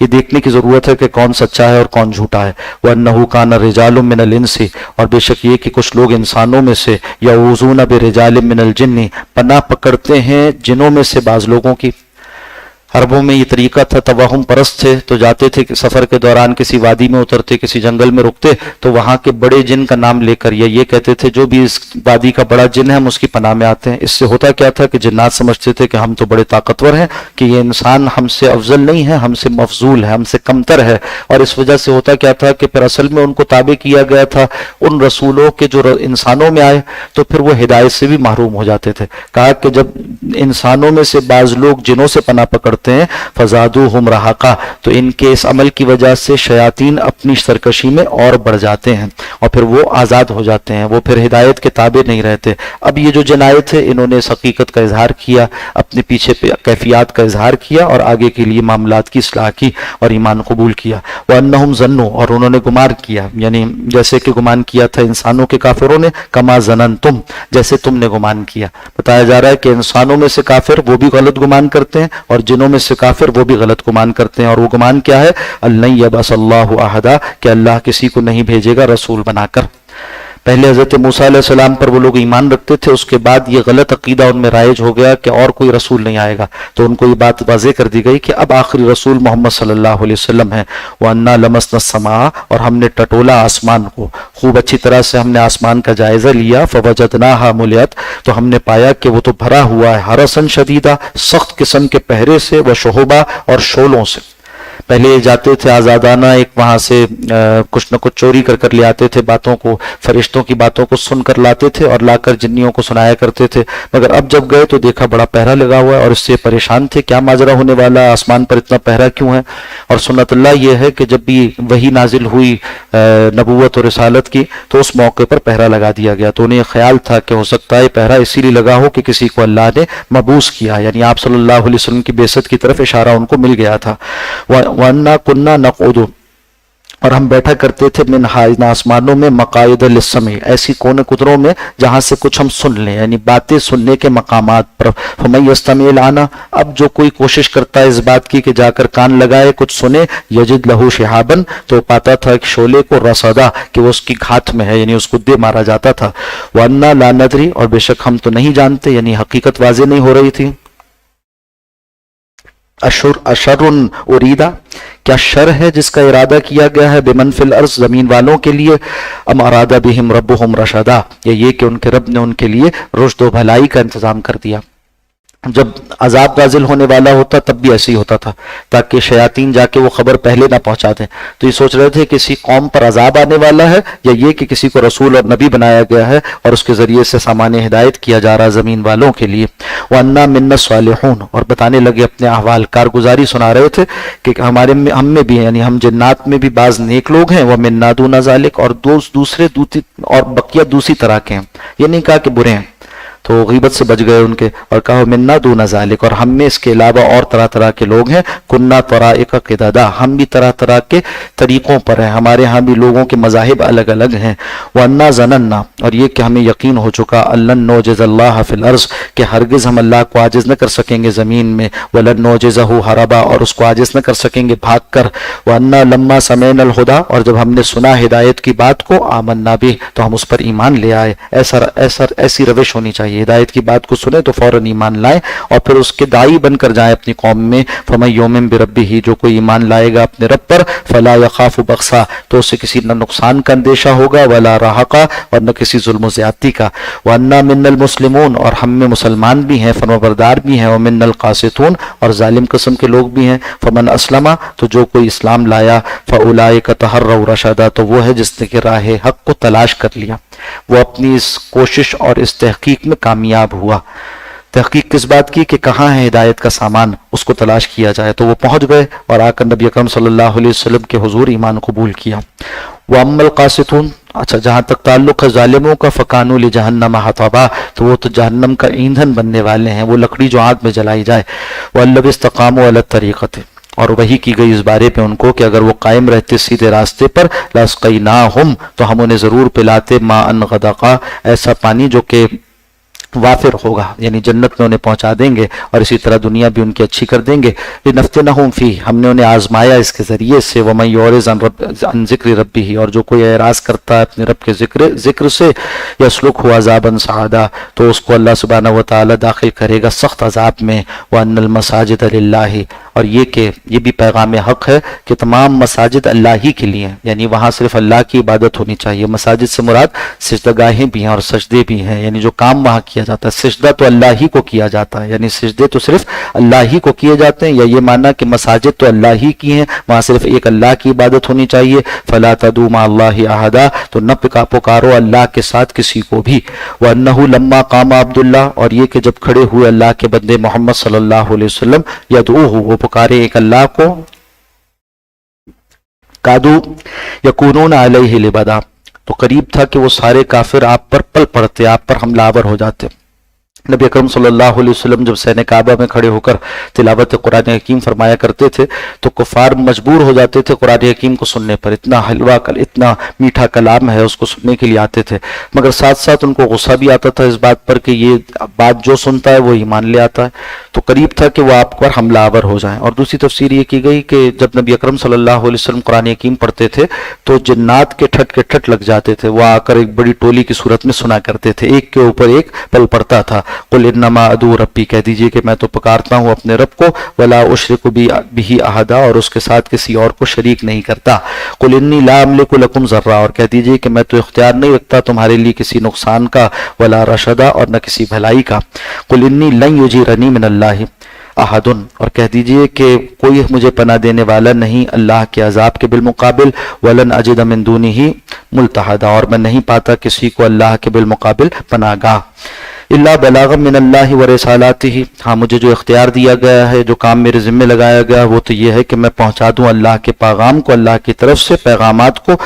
یہ دیکھنے کی ضرورت ہے کہ کون سچا ہے اور کون جھوٹا ہے۔ وَأَنَّهُ كَانَ رِجَالٌ مِّنَ الْإِنسِ، اور بے شک یہ کہ کچھ لوگ انسانوں میں سے يَعُوذُونَ بِرِجَالٍ مِّنَ الْجِنِّ، پناہ پکڑتے ہیں جنوں میں سے بعض لوگوں کی۔ عربوں میں یہ طریقہ تھا، توہم پرست تھے تو جاتے تھے کہ سفر کے دوران کسی وادی میں اترتے، کسی جنگل میں رکتے تو وہاں کے بڑے جن کا نام لے کر یہ کہتے تھے جو بھی اس وادی کا بڑا جن ہے ہم اس کی پناہ میں آتے ہیں۔ اس سے ہوتا کیا تھا کہ جنات سمجھتے تھے کہ ہم تو بڑے طاقتور ہیں، کہ یہ انسان ہم سے افضل نہیں ہے، ہم سے مفضول ہے، ہم سے کمتر ہے، اور اس وجہ سے ہوتا کیا تھا کہ پھر اصل میں ان کو تابع کیا گیا تھا ان رسولوں کے جو انسانوں میں آئے، تو پھر وہ ہدایت سے بھی محروم ہو جاتے تھے۔ کہا کہ جب انسانوں میں سے بعض لوگ جنوں سے پناہ پکڑتے ہیں فزادوہم رہقا، تو ان کے اس عمل کی وجہ سے شیاطین اپنی سرکشی میں اور بڑھ جاتے ہیں اور پھر وہ آزاد ہو جاتے ہیں، وہ پھر ہدایت کے تابع نہیں رہتے۔ اب یہ جو جن آئے تھے انہوں نے اس حقیقت کا اظہار کیا، اپنے پیچھے کیفیات کا اظہار کیا اور آگے کے لیے معاملات کی اصلاح کی اور ایمان قبول کیا۔ وَأَنَّهُمْ ظَنُّوا، اور انہوں نے گمان کیا، یعنی جیسے کہ گمان کیا تھا انسانوں کے کافروں نے، کما ظننتم، جیسے تم نے گمان کیا۔ بتایا جا رہا ہے کہ انسانوں میں سے کافر وہ بھی غلط گمان کرتے ہیں اور جنوں میں سے کافر وہ بھی غلط گمان کرتے ہیں، اور وہ گمان کیا ہے؟ لَن يَبْعَثَ اللَّهُ أَحَدًا، کہ اللہ کسی کو نہیں بھیجے گا رسول بنا کر۔ پہلے حضرت موسیٰ علیہ السلام پر وہ لوگ ایمان رکھتے تھے، اس کے بعد یہ غلط عقیدہ ان میں رائج ہو گیا کہ اور کوئی رسول نہیں آئے گا، تو ان کو یہ بات واضح کر دی گئی کہ اب آخری رسول محمد صلی اللہ علیہ وسلم ہے۔ وَأَنَّا لَمَسْنَا السَّمَاءَ، اور ہم نے ٹٹولا آسمان کو، خوب اچھی طرح سے ہم نے آسمان کا جائزہ لیا۔ فَوَجَدْنَاهَا مُلِئَتْ، تو ہم نے پایا کہ وہ تو بھرا ہوا ہے حرساً شدیدہ، سخت قسم کے پہرے سے، وشہبا، اور شولوں سے۔ پہلے جاتے تھے آزادانہ ایک وہاں سے کچھ نہ کچھ چوری کر کر لے آتے تھے، باتوں کو، فرشتوں کی باتوں کو سن کر لاتے تھے اور لا کر جنیوں کو سنایا کرتے تھے، مگر اب جب گئے تو دیکھا بڑا پہرا لگا ہوا ہے اور اس سے پریشان تھے، کیا ماجرا ہونے والا، آسمان پر اتنا پہرا کیوں ہے؟ اور سنت اللہ یہ ہے کہ جب بھی وحی نازل ہوئی نبوت اور رسالت کی تو اس موقع پر پہرا لگا دیا گیا، تو انہیں خیال تھا کہ ہو سکتا ہے پہرا اسی لیے لگا ہو کہ کسی کو اللہ نے مبعوث کیا، یعنی آپ صلی اللہ علیہ وسلم کی بعثت کی طرف اشارہ ان کو مل گیا تھا۔ وَأَنَّا كُنَّا نَقْعُدُ، اور ہم بیٹھا کرتے تھے منہا، ان آسمانوں میں، مقاعد للسمع، ایسی کونے قدروں میں جہاں سے کچھ ہم سن لیں، یعنی باتیں سننے کے مقامات پر۔ فَمَن يَسْتَمِعِ الْآنَ، اب جو کوئی کوشش کرتا ہے اس بات کی کہ جا کر کان لگائے کچھ سنے، یجد لہو شہابن، تو پاتا تھا ایک شعلے کو، رصدا، کہ وہ اس کی گھات میں ہے، یعنی اس کو دے مارا جاتا تھا۔ وَأَنَّا لَا نَدْرِي، اور بے شک ہم تو نہیں جانتے، یعنی حقیقت واضح نہیں ہو رہی تھی۔ اشر اریدہ، کیا شر ہے جس کا ارادہ کیا گیا ہے، بمن فی الارض، زمین والوں کے لیے، ام ارادہ بہم ربہم رشدا، یا یہ کہ ان کے رب نے ان کے لیے رشد و بھلائی کا انتظام کر دیا۔ جب عذاب نازل ہونے والا ہوتا تب بھی ایسے ہی ہوتا تھا، تاکہ شیاطین جا کے وہ خبر پہلے نہ پہنچا دیں، تو یہ سوچ رہے تھے کسی قوم پر عذاب آنے والا ہے یا یہ کہ کسی کو رسول اور نبی بنایا گیا ہے اور اس کے ذریعے سے سامان ہدایت کیا جا رہا زمین والوں کے لیے۔ وَأَنَّا مِنَّا الصَّالِحُونَ، اور بتانے لگے اپنے احوال، کارگزاری سنا رہے تھے کہ ہم میں بھی، یعنی ہم جنات میں بھی بعض نیک لوگ ہیں، وَمِنَّا دُونَ ذَلِكَ، اور دوسرے اور بقیہ دوسری طرح کے ہیں، یہ نہیں کہا کہ برے ہیں، تو غیبت سے بچ گئے ان کے، اور کہا منا دون ذالک، اور ہم میں اس کے علاوہ اور طرح طرح کے لوگ ہیں، کننا طرائق قددا، ہم بھی طرح طرح کے طریقوں پر ہیں، ہمارے ہاں بھی لوگوں کے مذاہب الگ الگ ہیں۔ وَأَنَّا ظَنَنَّا، اور یہ کہ ہمیں یقین ہو چکا، أَلَّن نُعْجِزَ اللَّهَ فِي الْأَرْضِ، کہ ہرگز ہم اللہ کو عاجز نہ کر سکیں گے زمین میں، وَلَن نُعْجِزَهُ هَرَبًا، اور اس کو عاجز نہ کر سکیں گے بھاگ کر۔ وَأَنَّا لَمَّا سَمِعْنَا الْهُدَىٰ، اور جب ہم نے سنا ہدایت کی بات کو، آمنا بِهِ، تو ہم اس پر ایمان لے آئے۔ ایسی روش ہونی چاہیے، ہدایت کی بات کو سنیں تو فوراً ایمان لائیں اور پھر اس کے داعی بن کر جائیں اپنی قوم میں۔ فَمَن يُؤْمِن بِرَبِّهِ، جو کوئی ایمان لائے گا اپنے رب پر، فَلَا يَخَافُ بَخْسًا، تو اسے کسی نہ نقصان کا اندیشہ ہوگا، وَلَا رَهَقًا، اور نہ کسی ظلم و زیادتی کا۔ وَأَنَّا مِنَّا الْمُسْلِمُونَ، اور ہم میں مسلمان بھی ہیں، فرمانبردار بھی ہیں، وَمِنَّا الْقَاسِطُونَ، اور ظالم قسم کے لوگ بھی ہیں۔ فَمَنْ أَسْلَمَ، تو جو کوئی اسلام لایا، فَأُولَئِكَ تَحَرَّوْا رَشَدًا، تو وہ ہے جس نے کہ راہ حق کو تلاش کر لیا، وہ اپنی اس کوشش اور اس تحقیق میں کامیاب ہوا۔ تحقیق کس بات کی؟ کہ کہاں ہے ہدایت کا سامان، اس کو تلاش کیا جائے، تو وہ پہنچ گئے اور آ کر نبی اکرم صلی اللہ علیہ وسلم کے حضور ایمان قبول کیا۔ وَأَمَّا الْقَاسِطُونَ، اچھا جہاں تک تعلق ہے ظالموں کا، فَكَانُوا لِجَهَنَّمَ حَطَبًا، تو وہ تو جہنم کا ایندھن بننے والے ہیں، وہ لکڑی جو آگ میں جلائی جائے۔ وَأَن لَّوِ اسْتَقَامُوا عَلَى الطَّرِيقَةِ، اور وہی کی گئی اس بارے پہ ان کو کہ اگر وہ قائم رہتے سیدھے راستے پر، لَأَسْقَيْنَاهُمْ، تو ہم انہیں ضرور پلاتے، مَاءً غَدَقًا، ایسا پانی جو کہ وافر ہوگا، یعنی جنت میں انہیں پہنچا دیں گے، اور اسی طرح دنیا بھی ان کی اچھی کر دیں گے۔ لنفتنہم فیہ، ہم نے انہیں آزمایا اس کے ذریعے سے۔ ومن یعرض عن ذکر ربہ، اور جو کوئی اعراض کرتا ہے اپنے رب کے ذکر سے، یسلکہ عذابا صعدا، تو اس کو اللہ سبحانہ وتعالی داخل کرے گا سخت عذاب میں۔ وان المساجد للہ، اور یہ کہ یہ بھی پیغام حق ہے کہ تمام مساجد اللہ ہی کے لیے ہیں، یعنی وہاں صرف اللہ کی عبادت ہونی چاہیے۔ مساجد سے مراد سجدہ گاہیں بھی ہیں اور سجدے بھی ہیں، یعنی جو کام وہاں کیا جاتا ہے، سجدہ تو اللہ ہی کو کیا جاتا ہے، یعنی سجدے تو صرف اللہ ہی کو کیے جاتے ہیں، یا یہ ماننا کہ مساجد تو اللہ ہی کی ہیں، وہاں صرف ایک اللہ کی عبادت ہونی چاہیے۔ فلا تدعوا مع اللہ احدا، تو نہ پکارو اللہ کے ساتھ کسی کو بھی۔ وانہ لما قام عبداللہ، اور یہ کہ جب کھڑے ہوئے اللہ کے بندے محمد صلی اللہ علیہ وسلم، یدعوہ، وہ پکارے ایک اللہ کو، کادو یکونون علیہ لبدا، تو قریب تھا کہ وہ سارے کافر آپ پر پل پڑتے، آپ پر حملہ آور ہو جاتے۔ نبی اکرم صلی اللہ علیہ وسلم جب سین کعبہ میں کھڑے ہو کر تلاوت قرآن حکیم فرمایا کرتے تھے تو کفار مجبور ہو جاتے تھے قرآن حکیم کو سننے پر، اتنا حلوہ اتنا میٹھا کلام ہے، اس کو سننے کے لیے آتے تھے، مگر ساتھ ساتھ ان کو غصہ بھی آتا تھا اس بات پر کہ یہ بات جو سنتا ہے وہ ایمان لے آتا ہے، تو قریب تھا کہ وہ آپ پر حملہ آور ہو جائیں۔ اور دوسری تفسیر یہ کی گئی کہ جب نبی اکرم صلی اللہ علیہ وسلم قرآن حکیم پڑھتے تھے تو جنات کے ٹھٹ لگ جاتے تھے، وہ آ کر ایک بڑی ٹولی کی صورت میں سنا کرتے تھے، ایک کے اوپر ایک پل پڑتا تھا۔ قل انما ادعو ربی، کہہ دیجئے کہ میں تو پکارتا ہوں اپنے رب کو، ولا اشرک بہ احدا، اور اس کے ساتھ کسی اور کو شریک نہیں کرتا۔ قل انی لا املک لکم ضرا، اور کہہ دیجئے کہ میں تو اختیار نہیں رکھتا تمہارے لیے کسی نقصان کا، ولا رشدا، اور نہ کسی بھلائی کا۔ قل انی لن یجیرنی من اللہ احد، اور کہہ دیجئے کہ کوئی مجھے پناہ دینے والا نہیں اللہ کے عذاب کے بالمقابل، ولن اجد من دونہ ملتحدا، اور میں نہیں پاتا کسی کو اللہ کے بالمقابل پناہ گاہ۔ اللہ بلاغ من اللہ ورسالاتہ، ہاں مجھے جو اختیار دیا گیا ہے، جو کام میرے ذمہ لگایا گیا وہ تو یہ ہے کہ میں پہنچا دوں اللہ کے پیغام کو، اللہ کی طرف سے، پیغامات کو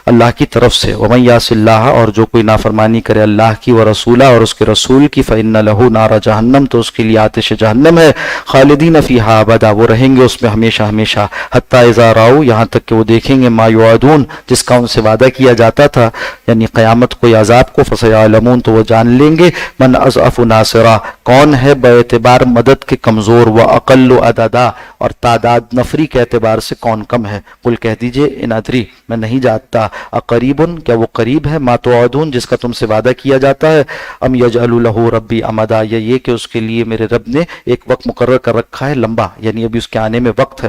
اللہ کی طرف سے۔ ومن یعص اللہ، اور جو کوئی نافرمانی کرے اللہ کی ورسولہ، اور اس کے رسول کی، فإن لہ نار جہنم، تو اس کے لیے آتش جہنم ہے، خالدین فیہا ابدا، وہ رہیں گے اس میں ہمیشہ ہمیشہ، حتی اذا رأوا، یہاں تک کہ وہ دیکھیں گے، ما یوعدون، جس کا ان سے وعدہ کیا جاتا تھا، یعنی قیامت کو یا عذاب کو، فسیعلمون، تو وہ جان لیں گے، من اضعف ناصرہ، کون ہے بے اعتبار مدد کے کمزور، و اقل عددا، اور تعداد نفری کے اعتبار سے کون کم ہے۔ قل کہہ دیجئے ان ادری، میں نہیں جانتا، اقریب، کیا وہ قریب ہے، ما توعدون، جس کا تم سے وعدہ کیا جاتا ہے، ام یجعل لہ ربی امدا، یا یہ کہ اس کے لیے میرے رب نے ایک وقت مقرر کر رکھا ہے لمبا، یعنی ابھی اس کے آنے میں وقت ہے۔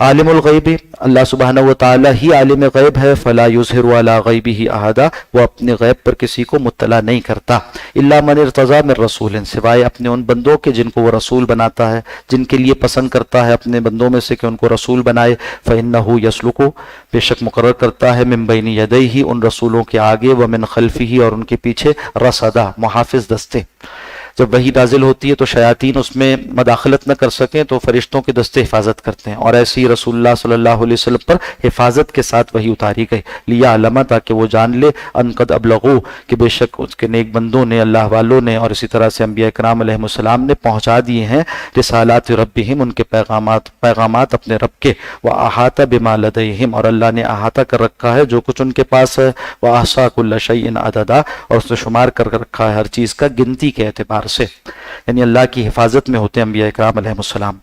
عالم الغیب، اللہ سبحانہ وتعالی ہی عالم غیب ہے، فلا یظہر علی غیبہ احدا، وہ اپنے غیب پر کسی کو مطلع نہیں کرتا، الا من ارتضی من رسول، سوائے اپنے ان بندوں کے جن کو وہ رسول بناتا ہے، جن کے لیے پسند کرتا ہے اپنے بندوں میں سے کہ ان کو رسول بنائے، فإنہ یسلک، بے شک مقرر کرتا ہے، من بین یدیہ، ان رسولوں کے آگے، ومن خلفہ، اور ان کے پیچھے، رصدا، محافظ دستے۔ جب وحی نازل ہوتی ہے تو شیاطین اس میں مداخلت نہ کر سکیں تو فرشتوں کے دستے حفاظت کرتے ہیں، اور ایسے ہی رسول اللہ صلی اللہ علیہ وسلم پر حفاظت کے ساتھ وحی اتاری گئی، لیعلم، تاکہ وہ جان لے، ان قد ابلغوا، کہ بے شک اس کے نیک بندوں نے، اللہ والوں نے، اور اسی طرح سے انبیاء کرام علیہ السلام نے پہنچا دیے ہیں، رسالات ربہم، ان کے پیغامات اپنے رب کے، واحاط بما لدیہم، اور اللہ نے احاطہ کر رکھا ہے جو کچھ ان کے پاس ہے، واحصا کل شیء عددا، اور اس نے شمار کر رکھا ہے ہر چیز کا گنتی کے اعتبار سے، یعنی اللہ کی حفاظت میں ہوتے ہیں انبیاء کرام علیہ السلام۔